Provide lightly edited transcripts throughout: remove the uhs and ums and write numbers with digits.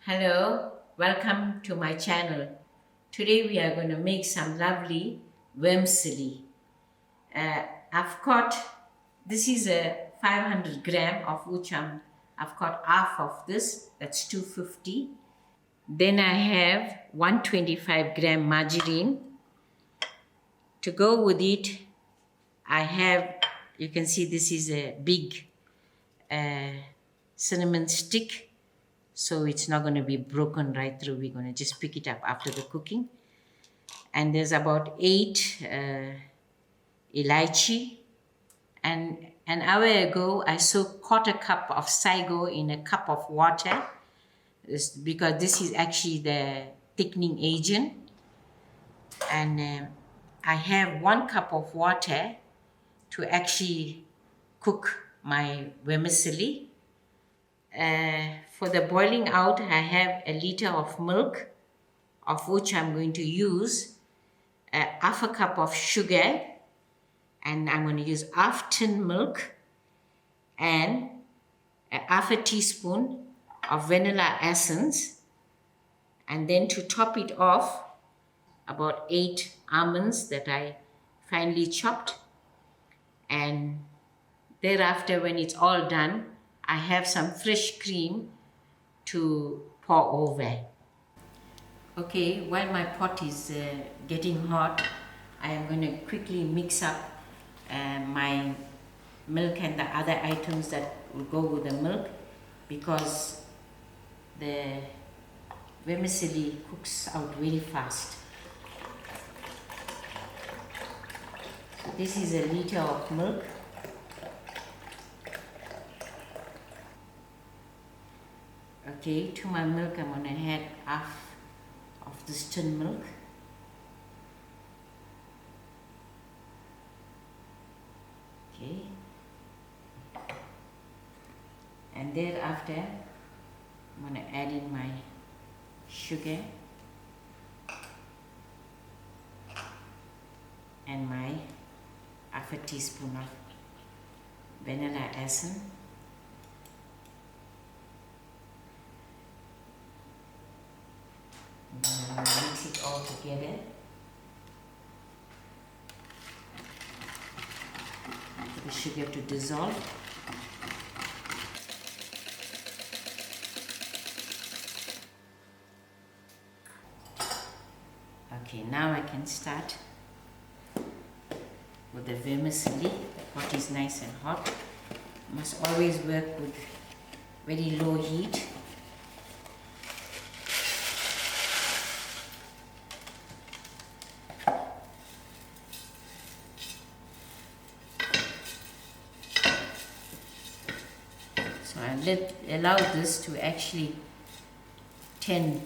Hello, welcome to my channel. Today we are going to make some lovely vermicelli. I've got, this is a 500 gram of which I've got half of this, that's 250. Then I have 125 gram margarine. To go with it, I have, you can see this is a big cinnamon stick. So it's not going to be broken right through. We're going to just pick it up after the cooking. And there's about 8 elaichi. And an hour ago, I soaked quarter cup of sago in a cup of water because this is actually the thickening agent. And I have 1 cup of water to actually cook my vermicelli. For the boiling out, I have a liter of milk, of which I'm going to use half a cup of sugar, and I'm going to use half tin milk and half a teaspoon of vanilla essence, and then to top it off, about 8 almonds that I finely chopped. And thereafter, when it's all done, I have some fresh cream to pour over. Okay, while my pot is getting hot, I am going to quickly mix up my milk and the other items that will go with the milk, because the vermicelli cooks out very fast. So this is a liter of milk. Okay, to my milk I'm going to add half of this tin milk. Okay. And thereafter I'm going to add in my sugar and my half a teaspoon of vanilla essence. And then I'm going to mix it all together. For the sugar to dissolve. Okay, now I can start with the vermicelli. The pot is nice and hot. Must always work with very low heat. So I allow this to actually turn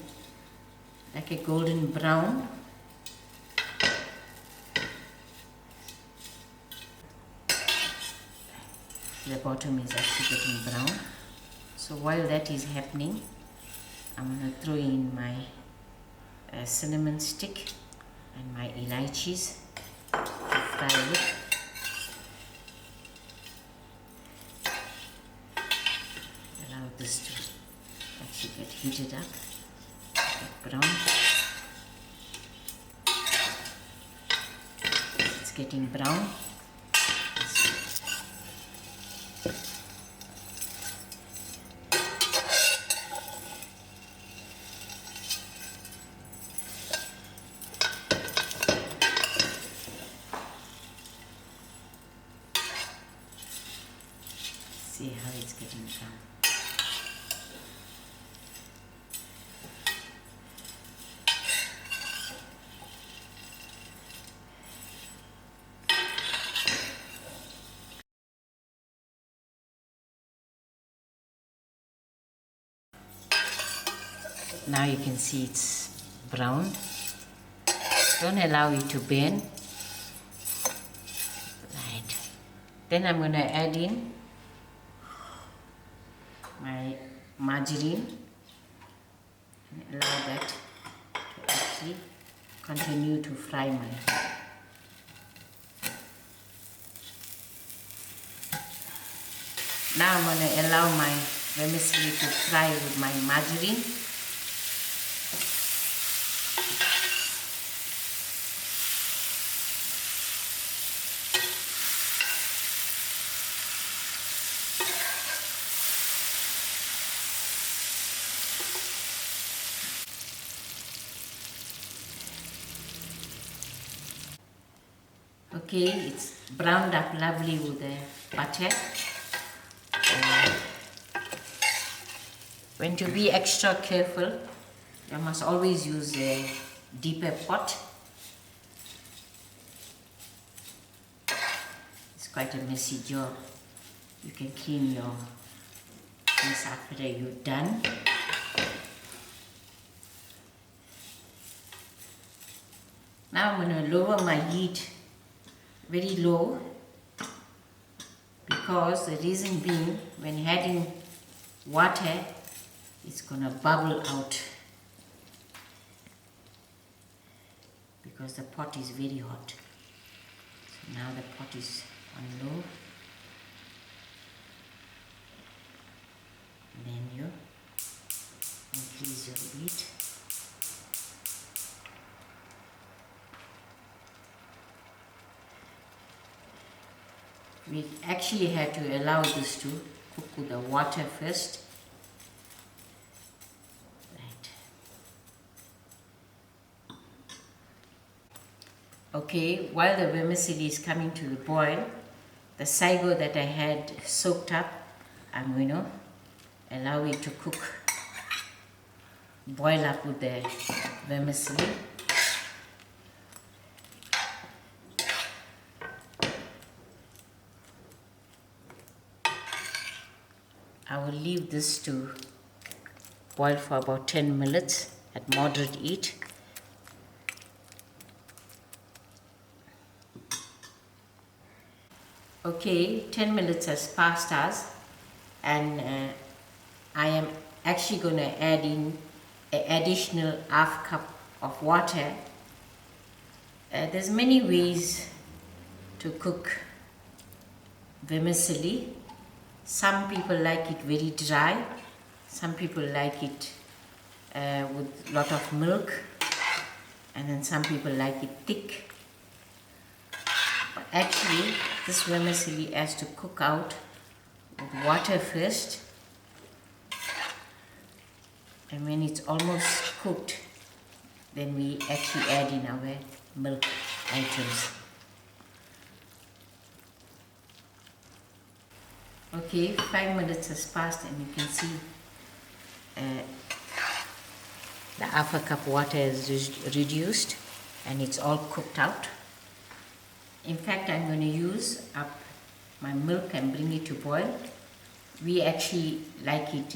like a golden brown. The bottom is actually getting brown. So while that is happening, I'm going to throw in my cinnamon stick and my elaichis to fry with. Allow this to actually get heated up, get brown. It's getting brown. See how it's getting brown. Now you can see it's brown. Don't allow it to burn. Right. Then I'm going to add in my margarine and allow that to actually continue to fry my. Now I'm going to allow my vermicelli to fry with my margarine Okay, it's browned up lovely with the butter. When to be extra careful, you must always use a deeper pot. It's quite a messy job. You can clean your things after you're done. Now I'm going to lower my heat very low, because the reason being, when adding water, it's going to bubble out because the pot is very hot. So now the pot is on low. And then you increase your heat. We actually had to allow this to cook with the water first. Right. Okay, while the vermicelli is coming to the boil, the sago that I had soaked up, I'm going to allow it to cook, boil up with the vermicelli. I will leave this to boil for about 10 minutes at moderate heat. Okay, 10 minutes has passed us, and I am actually going to add in an additional half cup of water. There's many ways to cook vermicelli. Some people like it very dry, some people like it with a lot of milk, and then some people like it thick. But actually, this vermicelli has to cook out with water first, and when it's almost cooked, then we actually add in our milk items. Okay, 5 minutes has passed, and you can see the half a cup water is reduced and it's all cooked out. In fact, I'm going to use up my milk and bring it to boil. We actually like it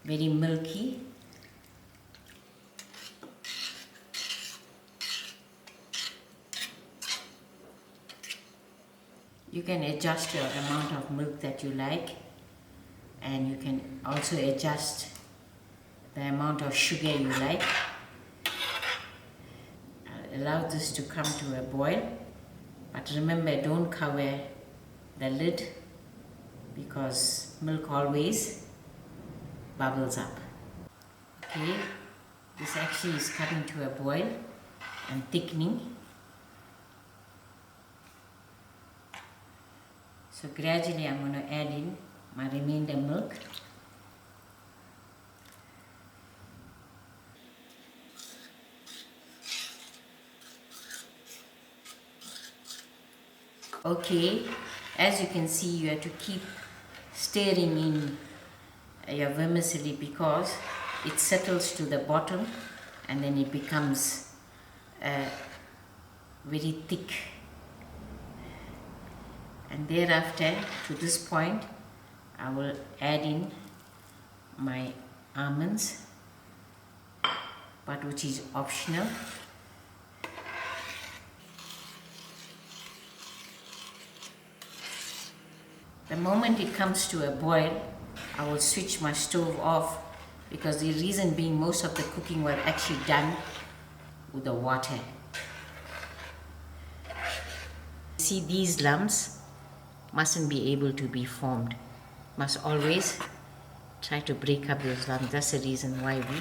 very milky. You can adjust your amount of milk that you like, and you can also adjust the amount of sugar you like. I'll allow this to come to a boil, but remember, don't cover the lid because milk always bubbles up. Okay, this actually is coming to a boil and thickening. So gradually I'm going to add in my remainder milk. Okay, as you can see, you have to keep stirring in your vermicelli because it settles to the bottom and then it becomes very thick. And thereafter, to this point, I will add in my almonds, but which is optional. The moment it comes to a boil, I will switch my stove off, because the reason being, most of the cooking was actually done with the water. See, these lumps mustn't be able to be formed. Must always try to break up those lumps. That's the reason why we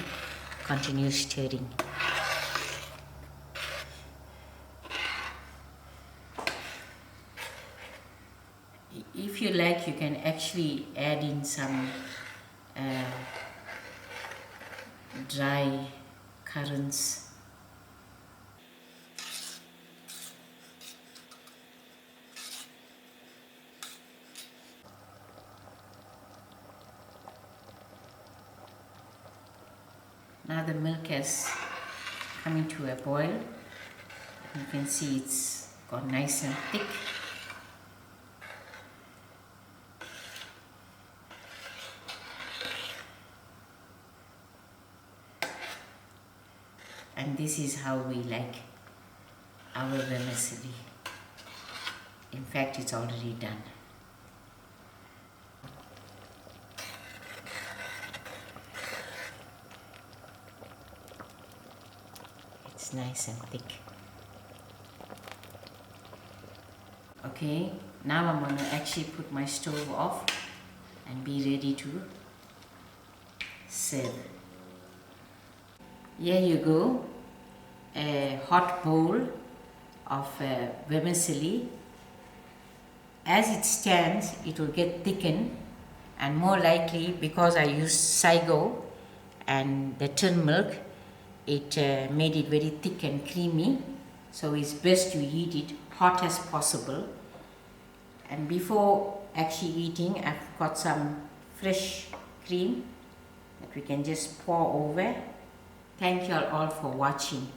continue stirring. If you like, you can actually add in some dry currants. Now the milk has come into a boil. You can see it's got nice and thick. And this is how we like our vermicelli. In fact, it's already done. It's nice and thick. Okay, now I'm going to actually put my stove off and be ready to serve. Here you go, a hot bowl of vermicelli. As it stands, it will get thickened, and more likely, because I used sago and the tin milk, it made it very thick and creamy. So it's best you eat it hot as possible. And before actually eating, I've got some fresh cream that we can just pour over. Thank you all for watching.